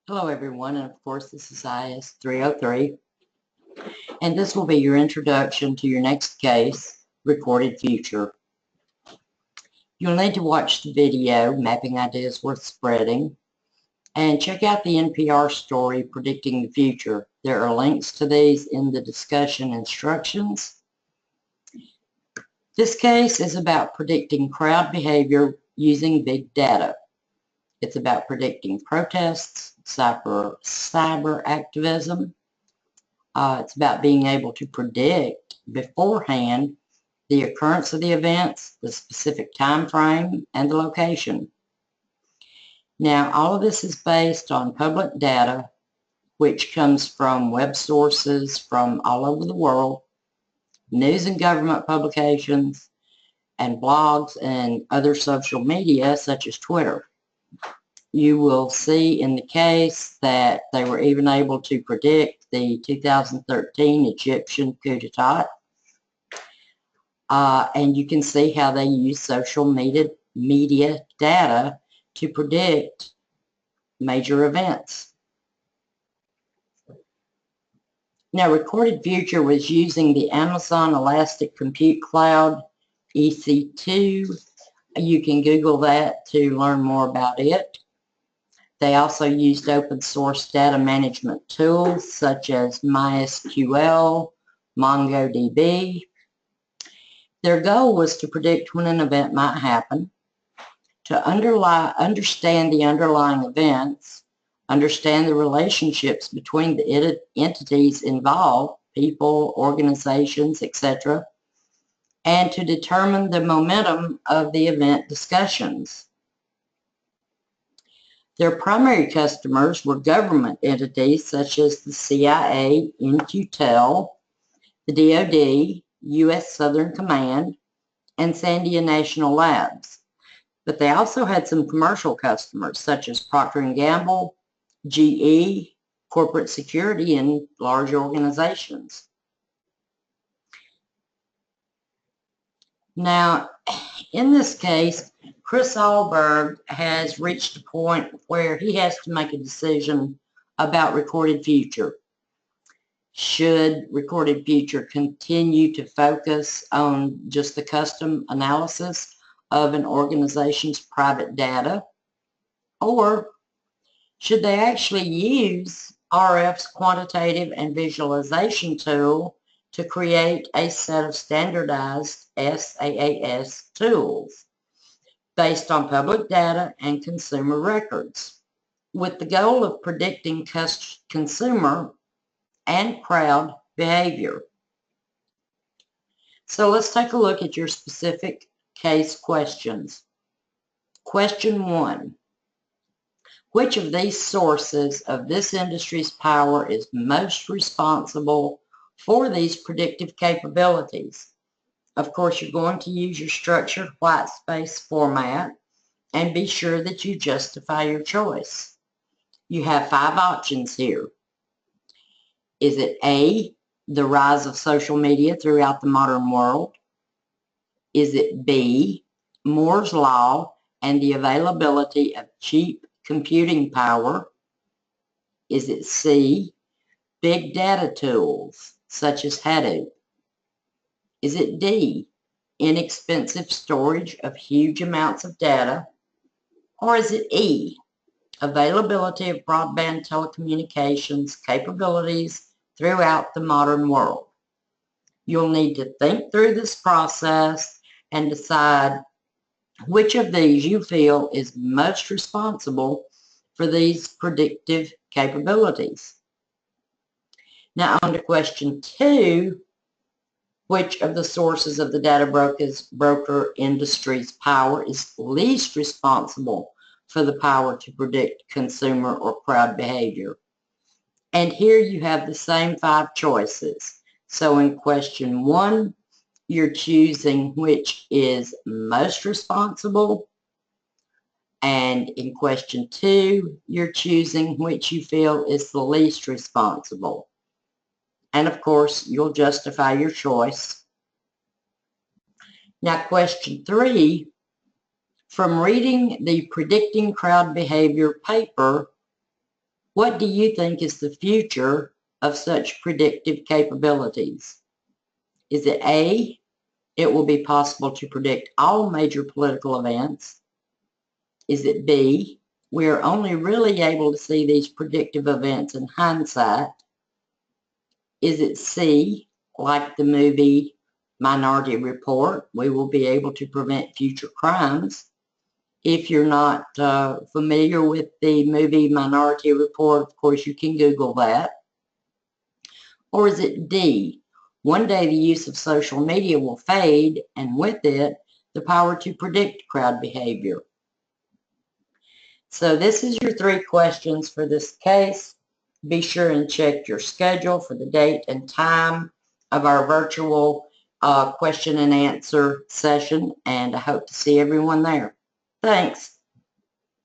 Hello everyone, and of course this is IS 303, and this will be your introduction to your next case, Recorded Future. You'll need to watch the video, Mapping Ideas Worth Spreading, and check out the NPR story, Predicting the Future. There are links to these in the discussion instructions. This case is about predicting crowd behavior using big data. It's about predicting protests, cyber activism. It's about being able to predict beforehand the occurrence of the events, the specific time frame, and the location. Now, all of this is based on public data, which comes from web sources from all over the world, news and government publications, and blogs and other social media such as Twitter. You will see in the case that they were even able to predict the 2013 Egyptian coup d'etat. And you can see how they use social media data to predict major events. Now, Recorded Future was using the Amazon Elastic Compute Cloud EC2. You can Google that to learn more about it. They also used open source data management tools such as MySQL, MongoDB. Their goal was to predict when an event might happen, to understand the underlying events, understand the relationships between the entities involved, people, organizations, etc., and to determine the momentum of the event discussions. Their primary customers were government entities such as the CIA, In-Q-Tel, the DoD, U.S. Southern Command, and Sandia National Labs. But they also had some commercial customers such as Procter & Gamble, GE, corporate security, and large organizations. Now, in this case, Chris Alberg has reached a point where he has to make a decision about Recorded Future. Should Recorded Future continue to focus on just the custom analysis of an organization's private data, or should they actually use RF's quantitative and visualization tool to create a set of standardized SaaS tools based on public data and consumer records, with the goal of predicting consumer and crowd behavior. So let's take a look at your specific case questions. Question 1. Which of these sources of this industry's power is most responsible for these predictive capabilities? Of course, you're going to use your structured white space format and be sure that you justify your choice. You have 5 options here. Is it A, the rise of social media throughout the modern world? Is it B, Moore's Law and the availability of cheap computing power? Is it C, big data tools such as Hadoop? Is it D, inexpensive storage of huge amounts of data? Or is it E, availability of broadband telecommunications capabilities throughout the modern world? You'll need to think through this process and decide which of these you feel is most responsible for these predictive capabilities. Now on to question 2. Which of the sources of the data broker industry's power is least responsible for the power to predict consumer or crowd behavior? And here you have the same 5 choices. So in question 1, you're choosing which is most responsible. And in question 2, you're choosing which you feel is the least responsible. And of course, you'll justify your choice. Now, question 3, from reading the Predicting Crowd Behavior paper, What do you think is the future of such predictive capabilities? Is it A, it will be possible to predict all major political events? Is it B, we are only really able to see these predictive events in hindsight? Is it C, like the movie Minority Report, we will be able to prevent future crimes? If you're not familiar with the movie Minority Report, of course you can Google that. Or is it D, one day the use of social media will fade, and with it, the power to predict crowd behavior? So this is your 3 questions for this case. Be sure and check your schedule for the date and time of our virtual question and answer session, and I hope to see everyone there. Thanks.